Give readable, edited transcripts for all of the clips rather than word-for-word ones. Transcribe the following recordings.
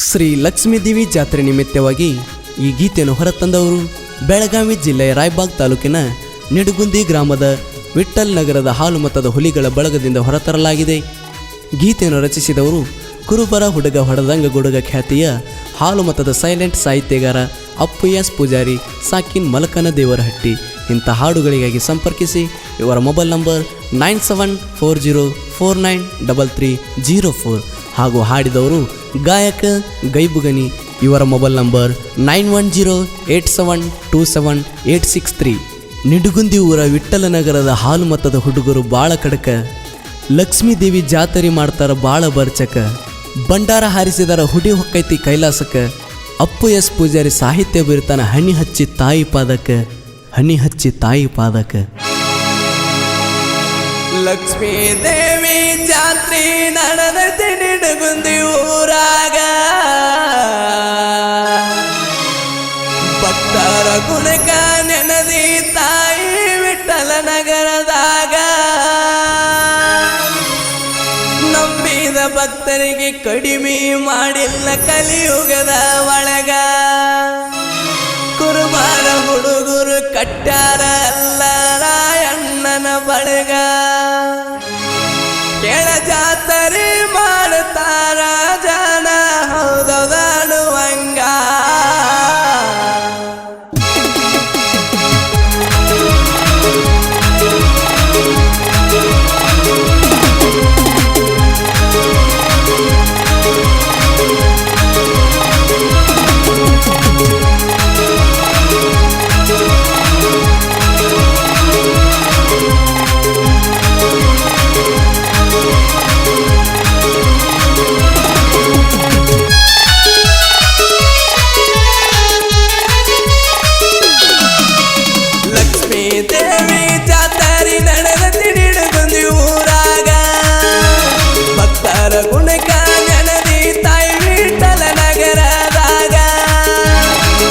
ಶ್ರೀ ಲಕ್ಷ್ಮೀ ದೇವಿ ಜಾತ್ರೆ ನಿಮಿತ್ತವಾಗಿ ಈ ಗೀತೆಯನ್ನು ಹೊರತಂದವರು ಬೆಳಗಾವಿ ಜಿಲ್ಲೆಯ ರಾಯಬಾಗ್ ತಾಲೂಕಿನ ನಿಡಗುಂದಿ ಗ್ರಾಮದ ವಿಠ್ಠಲ್ ನಗರದ ಹಾಲುಮತದ ಹುಲಿಗಳ ಬಳಗದಿಂದ ಹೊರತರಲಾಗಿದೆ. ಗೀತೆಯನ್ನು ರಚಿಸಿದವರು ಕುರುಬರ ಹುಡುಗ ಹೊಡೆದಂಗ ಗುಡುಗ ಖ್ಯಾತಿಯ ಹಾಲುಮತದ ಸೈಲೆಂಟ್ ಸಾಹಿತ್ಯಗಾರ ಅಪ್ಪು ಎಸ್ ಪೂಜಾರಿ ಸಾಕಿನ್ ಮಲಕನ ದೇವರಹಟ್ಟಿ. ಇಂಥ ಹಾಡುಗಳಿಗಾಗಿ ಸಂಪರ್ಕಿಸಿ. ಇವರ ಮೊಬೈಲ್ ನಂಬರ್ 9740493304 ಹಾಗೂ ಹಾಡಿದವರು ಗಾಯಕ ಗೈಬುಗನಿ. ಇವರ ಮೊಬೈಲ್ ನಂಬರ್ 9108727863. ನಿಡುಗುಂದಿ ಊರ ವಿಠ್ಠಲನಗರದ ಹಾಲುಮತದ ಹುಡುಗರು ಬಾಳ ಕಡಕ, ಲಕ್ಷ್ಮೀ ದೇವಿ ಜಾತ್ರೆ ಮಾಡ್ತಾರ ಬಾಳ ಬರ್ಚಕ, ಬಂಡಾರ ಹಾರಿಸಿದರ ಹುಡಿ ಹೊಕ್ಕೈತಿ ಕೈಲಾಸಕ, ಅಪ್ಪು ಎಸ್ ಪೂಜಾರಿ ಸಾಹಿತ್ಯ ಬೀರ್ತಾನ ಹನಿ ಹಚ್ಚಿ ತಾಯಿ ಪಾದಕ, ಹನಿ ಹಚ್ಚಿ ತಾಯಿ ಪಾದಕ. ಲಕ್ಷ್ಮೀ ದೇವಿ ಜಾತ್ರೆ ನಡೆದೈತಿ ನಿಡಗುಂದಿ ಊರಾಗ, ಭಕ್ತರ ಗುಣಕ ನೆನದಿ ತಾಯಿ ವಿಠ್ಠಲ ನಗರದಾಗ, ನಂಬಿದ ಭಕ್ತರಿಗೆ ಕಡಿಮೆ ಮಾಡಿಲ್ಲ ಕಲಿಯುಗದ ಒಳಗ, ಕುರುಬರ ಹುಡುಗರು ಕಟ್ಟಾರ ಅಲ್ಲ ರಾಯಣ್ಣನ ಬಳಗ, ಕೆಳ ಜಾತ್ರೆ ಮಾಡ್ತಾರ ಜನ ಹೌದನುವಂಗ. ದೇವಿ ಜಾತ್ರೆ ನಡೆದತಿ ನಿಡಗುಂದಿ ಊರಾಗ, ಭಕ್ತರ ಗುಣಕ ನೆನದಿ ತಾಯಿ ವಿಠ್ಠಲ ನಗರದಾಗ,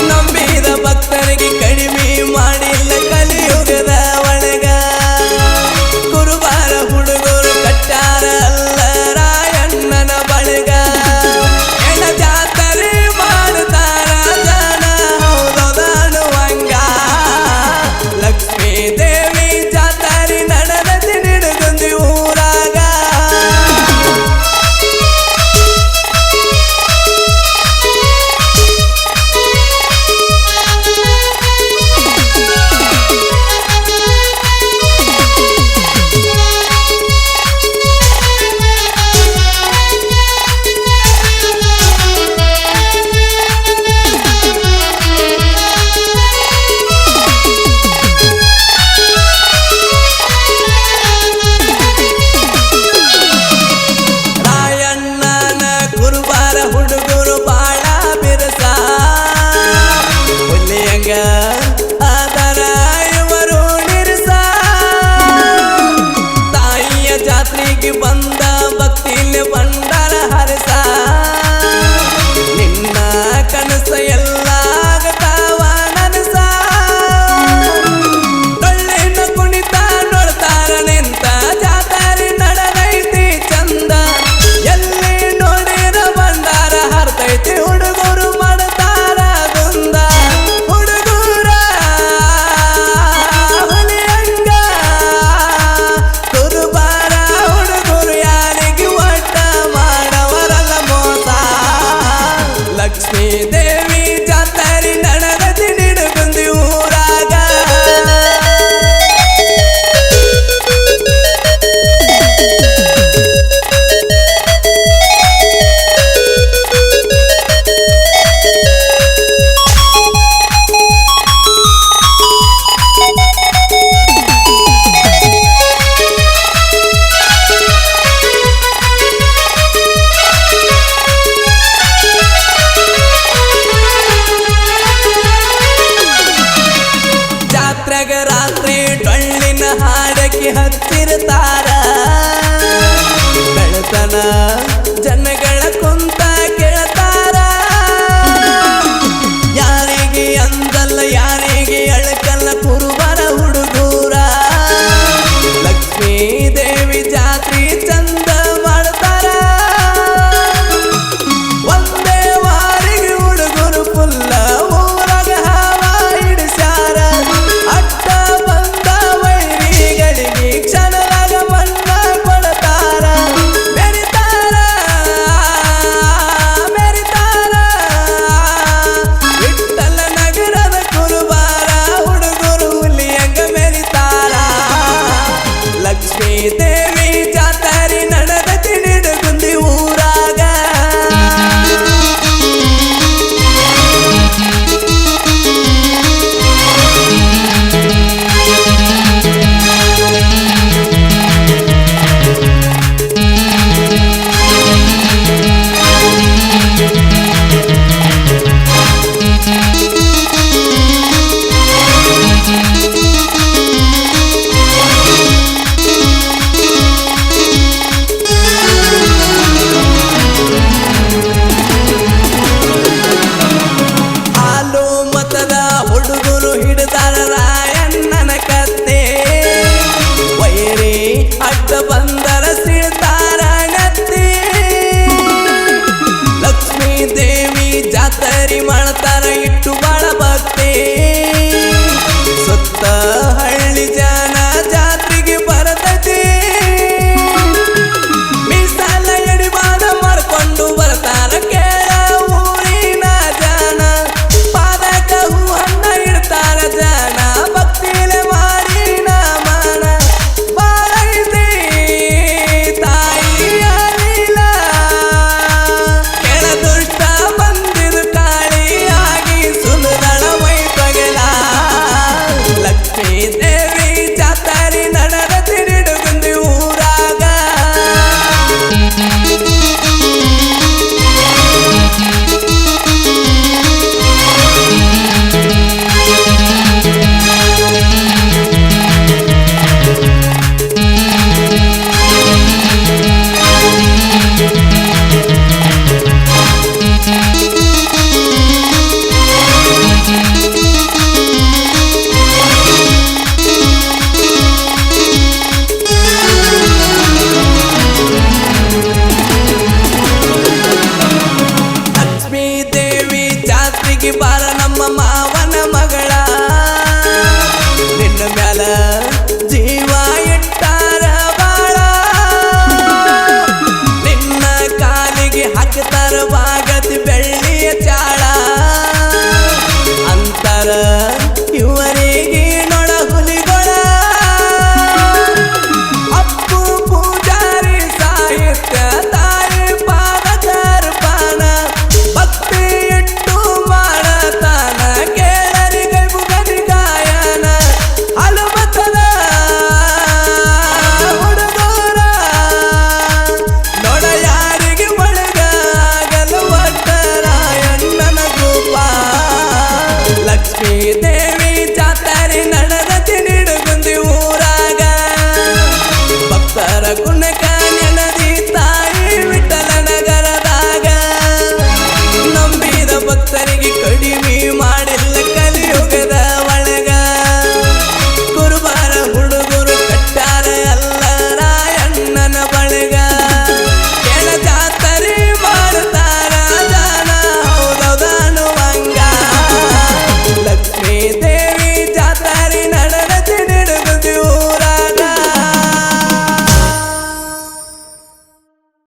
ನಂಬಿದ ಭಕ್ತರಿಗೆ ಕಡಿಮೆ ಮಾಡಿಲ್ಲ ಕಲಿಯುಗದ ಒಳಗ, ಕುರುಬರ ಹುಡುಗರು ಕಟ್ಟಾರ ಅಲ್ಲ ರಾಯಣ್ಣನ ಬಳಗ, ಎಣ ಜಾತ್ರೆ ಮಾಡ್ತಾರ ಜನ ಹೌದನುವಂಗ. ಲಕ್ಷ್ಮೀ ದೇವಿ ಜಾತ್ರೆ ನಡೆದತಿ ನಿಡಗುಂದಿ ಊರಾಗ. ಹುಡುಗರು ಬಾಳ ಬಿರಸ ಹುಲಿಯಂಗ ಅದರ ಇವರು ನಿರಸ, ತಾಯಿಯ ಜಾತ್ರೆಗೆ ಬಂದ ಭಕ್ತಿಲಿ ಬಂಡಾರ ಹರಸ, ನಿನ್ನ ಕನಸ ಎಲ್ಲ ಆಗತಾವ ನನಸ, ಡೊಳ್ಳಿನ ಕುಣಿತ ನೋಡ್ತಾರ ನಿಂತ ಜಾತ್ರೆ ನಡೆದೈತಿ ಚಂದ, ಎಲ್ಲಿ ನೋಡಿರ ಬಂಡಾರ ಹರ್ತೈತಿ ಹುಡುಗರು ಮಾಡ್ತಾರ ದುಂದ, ಹುಡುಗರ ಹುಲಿಯಂಗ ಕುರುಬರ ಹುಡುಗರು ಯಾರಿಗೆ ಒಟ್ಟ ಮಾಡವರಲ್ಲ ಮೋಸ. ಲಕ್ಷ್ಮೀ